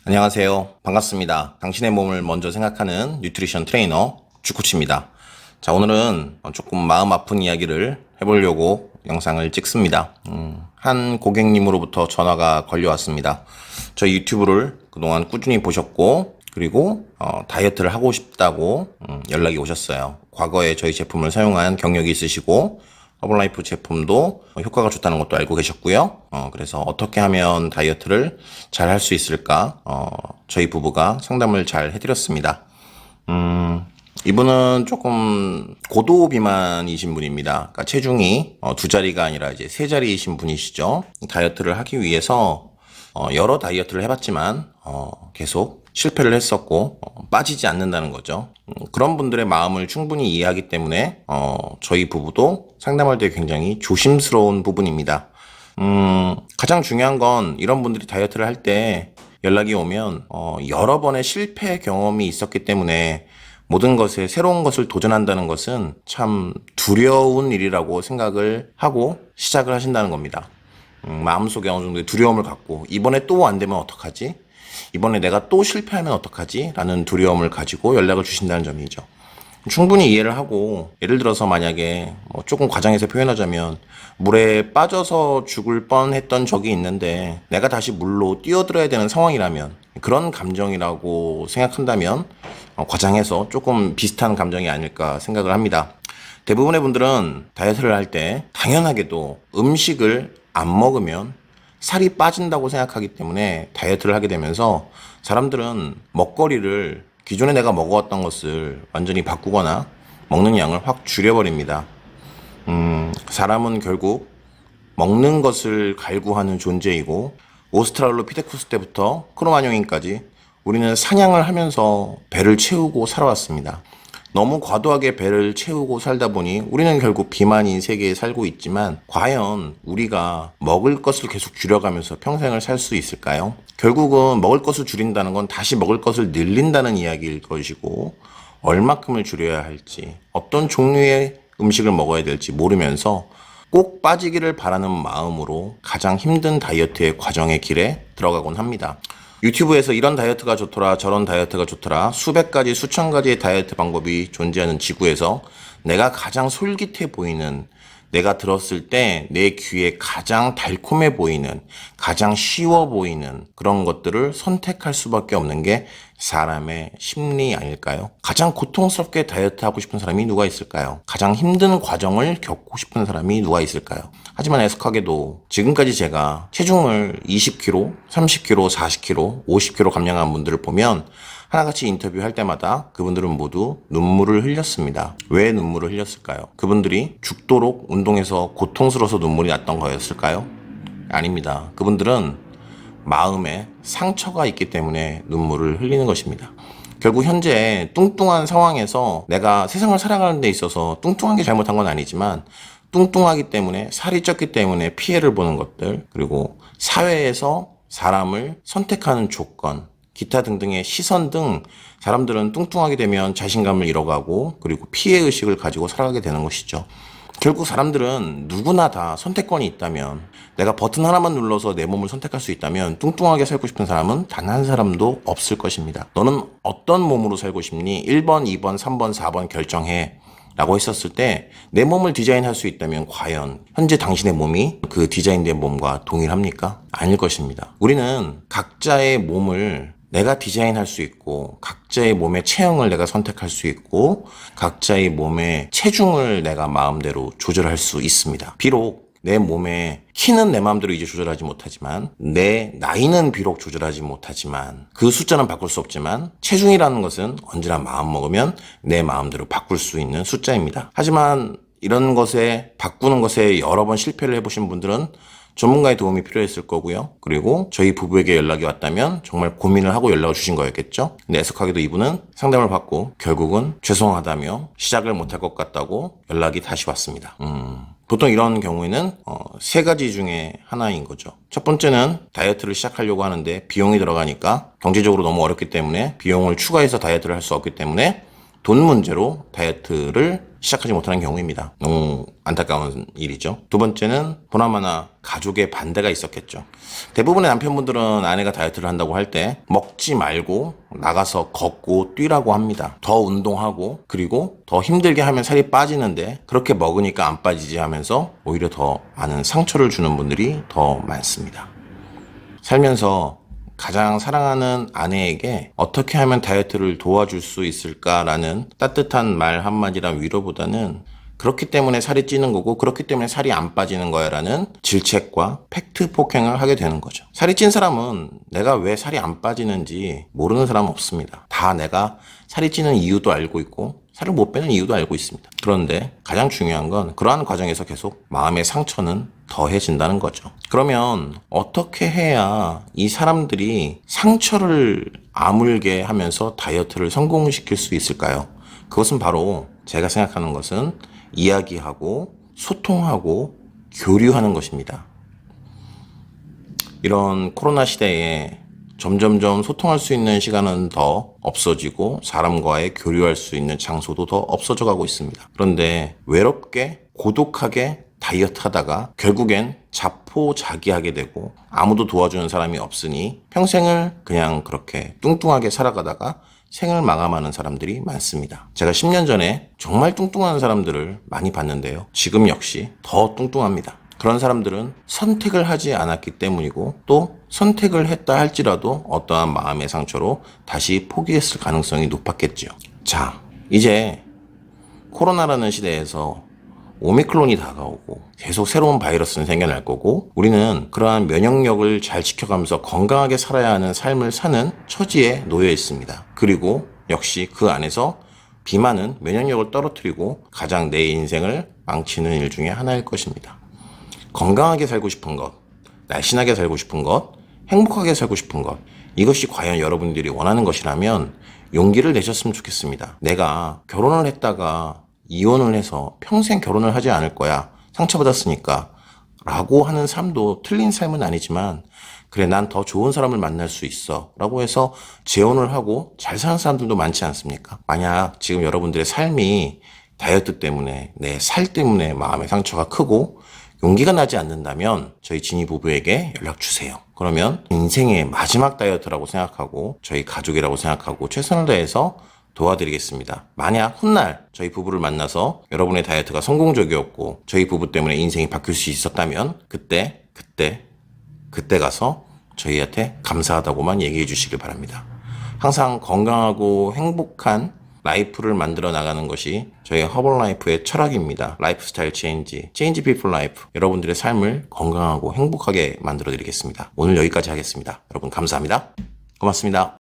안녕하세요. 반갑습니다. 당신의 몸을 먼저 생각하는 뉴트리션 트레이너 주코치입니다. 자, 오늘은 조금 마음 아픈 이야기를 해보려고 영상을 찍습니다. 한 고객님으로부터 전화가 걸려왔습니다. 저희 유튜브를 그동안 꾸준히 보셨고, 그리고 다이어트를 하고 싶다고 연락이 오셨어요. 과거에 저희 제품을 사용한 경력이 있으시고, 허블라이프 제품도 효과가 좋다는 것도 알고 계셨고요. 그래서 어떻게 하면 다이어트를 잘 할 수 있을까? 저희 부부가 상담을 잘 해드렸습니다. 이분은 조금 고도 비만이신 분입니다. 그러니까 체중이 두 자리가 아니라 이제 세 자리이신 분이시죠. 다이어트를 하기 위해서 여러 다이어트를 해봤지만 계속 실패를 했었고 빠지지 않는다는 거죠. 그런 분들의 마음을 충분히 이해하기 때문에 저희 부부도 상담할 때 굉장히 조심스러운 부분입니다. 가장 중요한 건 이런 분들이 다이어트를 할 때 연락이 오면 여러 번의 실패 경험이 있었기 때문에 모든 것에 새로운 것을 도전한다는 것은 참 두려운 일이라고 생각을 하고 시작을 하신다는 겁니다. 마음속에 어느 정도의 두려움을 갖고 이번에 또 안 되면 어떡하지? 이번에 내가 또 실패하면 어떡하지? 라는 두려움을 가지고 연락을 주신다는 점이죠. 충분히 이해를 하고, 예를 들어서 만약에 조금 과장해서 표현하자면 물에 빠져서 죽을 뻔했던 적이 있는데 내가 다시 물로 뛰어들어야 되는 상황이라면, 그런 감정이라고 생각한다면 과장해서 조금 비슷한 감정이 아닐까 생각을 합니다. 대부분의 분들은 다이어트를 할 때 당연하게도 음식을 안 먹으면 살이 빠진다고 생각하기 때문에 다이어트를 하게 되면서 사람들은 먹거리를 기존에 내가 먹어왔던 것을 완전히 바꾸거나 먹는 양을 확 줄여버립니다. 사람은 결국 먹는 것을 갈구하는 존재이고, 오스트랄로피테쿠스 때부터 크로마뇽인까지 우리는 사냥을 하면서 배를 채우고 살아왔습니다. 너무 과도하게 배를 채우고 살다 보니 우리는 결국 비만인 세계에 살고 있지만, 과연 우리가 먹을 것을 계속 줄여가면서 평생을 살 수 있을까요? 결국은 먹을 것을 줄인다는 건 다시 먹을 것을 늘린다는 이야기일 것이고, 얼마큼을 줄여야 할지, 어떤 종류의 음식을 먹어야 될지 모르면서 꼭 빠지기를 바라는 마음으로 가장 힘든 다이어트의 과정의 길에 들어가곤 합니다. 유튜브에서 이런 다이어트가 좋더라, 저런 다이어트가 좋더라, 수백 가지, 수천 가지의 다이어트 방법이 존재하는 지구에서 내가 가장 솔깃해 보이는, 내가 들었을 때 내 귀에 가장 달콤해 보이는, 가장 쉬워 보이는 그런 것들을 선택할 수밖에 없는 게 사람의 심리 아닐까요? 가장 고통스럽게 다이어트 하고 싶은 사람이 누가 있을까요? 가장 힘든 과정을 겪고 싶은 사람이 누가 있을까요? 하지만 애석하게도 지금까지 제가 체중을 20kg, 30kg, 40kg, 50kg 감량한 분들을 보면 하나같이 인터뷰할 때마다 그분들은 모두 눈물을 흘렸습니다. 왜 눈물을 흘렸을까요? 그분들이 죽도록 운동해서 고통스러워서 눈물이 났던 거였을까요? 아닙니다. 그분들은 마음에 상처가 있기 때문에 눈물을 흘리는 것입니다. 결국 현재 뚱뚱한 상황에서 내가 세상을 살아가는 데 있어서 뚱뚱한 게 잘못한 건 아니지만, 뚱뚱하기 때문에, 살이 쪘기 때문에 피해를 보는 것들, 그리고 사회에서 사람을 선택하는 조건, 기타 등등의 시선 등 사람들은 뚱뚱하게 되면 자신감을 잃어가고, 그리고 피해의식을 가지고 살아가게 되는 것이죠. 결국 사람들은 누구나 다 선택권이 있다면, 내가 버튼 하나만 눌러서 내 몸을 선택할 수 있다면 뚱뚱하게 살고 싶은 사람은 단 한 사람도 없을 것입니다. 너는 어떤 몸으로 살고 싶니? 1번, 2번, 3번, 4번 결정해 라고 했었을 때, 내 몸을 디자인할 수 있다면 과연 현재 당신의 몸이 그 디자인된 몸과 동일합니까? 아닐 것입니다. 우리는 각자의 몸을 내가 디자인할 수 있고, 각자의 몸의 체형을 내가 선택할 수 있고, 각자의 몸의 체중을 내가 마음대로 조절할 수 있습니다. 비록 내 몸의 키는 내 마음대로 이제 조절하지 못하지만, 내 나이는 비록 조절하지 못하지만, 그 숫자는 바꿀 수 없지만, 체중이라는 것은 언제나 마음 먹으면 내 마음대로 바꿀 수 있는 숫자입니다. 하지만 이런 것에, 바꾸는 것에 여러 번 실패를 해보신 분들은 전문가의 도움이 필요했을 거고요. 그리고 저희 부부에게 연락이 왔다면 정말 고민을 하고 연락을 주신 거였겠죠. 근데 애석하게도 이분은 상담을 받고 결국은 죄송하다며 시작을 못할 것 같다고 연락이 다시 왔습니다. 보통 이런 경우에는 세 가지 중에 하나인 거죠. 첫 번째는 다이어트를 시작하려고 하는데 비용이 들어가니까 경제적으로 너무 어렵기 때문에 비용을 추가해서 다이어트를 할 수 없기 때문에 돈 문제로 다이어트를 시작하지 못하는 경우입니다. 너무 안타까운 일이죠. 두 번째는 보나마나 가족의 반대가 있었겠죠. 대부분의 남편분들은 아내가 다이어트를 한다고 할 때 먹지 말고 나가서 걷고 뛰라고 합니다. 더 운동하고 그리고 더 힘들게 하면 살이 빠지는데 그렇게 먹으니까 안 빠지지 하면서 오히려 더 많은 상처를 주는 분들이 더 많습니다. 살면서 가장 사랑하는 아내에게 어떻게 하면 다이어트를 도와줄 수 있을까라는 따뜻한 말 한마디랑 위로보다는 그렇기 때문에 살이 찌는 거고 그렇기 때문에 살이 안 빠지는 거야 라는 질책과 팩트 폭행을 하게 되는 거죠. 살이 찐 사람은 내가 왜 살이 안 빠지는지 모르는 사람은 없습니다. 다 내가 살이 찌는 이유도 알고 있고 살을 못 빼는 이유도 알고 있습니다. 그런데 가장 중요한 건 그러한 과정에서 계속 마음의 상처는 더해진다는 거죠. 그러면 어떻게 해야 이 사람들이 상처를 아물게 하면서 다이어트를 성공시킬 수 있을까요? 그것은 바로 제가 생각하는 것은 이야기하고 소통하고 교류하는 것입니다. 이런 코로나 시대에 점점점 소통할 수 있는 시간은 더 없어지고 사람과의 교류할 수 있는 장소도 더 없어져 가고 있습니다. 그런데 외롭게 고독하게 다이어트 하다가 결국엔 자포자기하게 되고 아무도 도와주는 사람이 없으니 평생을 그냥 그렇게 뚱뚱하게 살아가다가 생을 마감하는 사람들이 많습니다. 제가 10년 전에 정말 뚱뚱한 사람들을 많이 봤는데요. 지금 역시 더 뚱뚱합니다. 그런 사람들은 선택을 하지 않았기 때문이고 또 선택을 했다 할지라도 어떠한 마음의 상처로 다시 포기했을 가능성이 높았겠죠. 자, 이제 코로나라는 시대에서 오미크론이 다가오고 계속 새로운 바이러스는 생겨날 거고 우리는 그러한 면역력을 잘 지켜가면서 건강하게 살아야 하는 삶을 사는 처지에 놓여 있습니다. 그리고 역시 그 안에서 비만은 면역력을 떨어뜨리고 가장 내 인생을 망치는 일 중에 하나일 것입니다. 건강하게 살고 싶은 것, 날씬하게 살고 싶은 것, 행복하게 살고 싶은 것, 이것이 과연 여러분들이 원하는 것이라면 용기를 내셨으면 좋겠습니다. 내가 결혼을 했다가 이혼을 해서 평생 결혼을 하지 않을 거야. 상처받았으니까. 라고 하는 삶도 틀린 삶은 아니지만 그래 난 더 좋은 사람을 만날 수 있어. 라고 해서 재혼을 하고 잘 사는 사람들도 많지 않습니까? 만약 지금 여러분들의 삶이 다이어트 때문에 내 살 때문에 마음의 상처가 크고 용기가 나지 않는다면 저희 진이 부부에게 연락 주세요. 그러면 인생의 마지막 다이어트라고 생각하고 저희 가족이라고 생각하고 최선을 다해서 도와드리겠습니다. 만약 훗날 저희 부부를 만나서 여러분의 다이어트가 성공적이었고 저희 부부 때문에 인생이 바뀔 수 있었다면 그때 가서 저희한테 감사하다고만 얘기해 주시길 바랍니다. 항상 건강하고 행복한 라이프를 만들어 나가는 것이 저희 허벌라이프의 철학입니다. 라이프스타일 체인지, 체인지 피플 라이프. 여러분들의 삶을 건강하고 행복하게 만들어 드리겠습니다. 오늘 여기까지 하겠습니다. 여러분 감사합니다. 고맙습니다.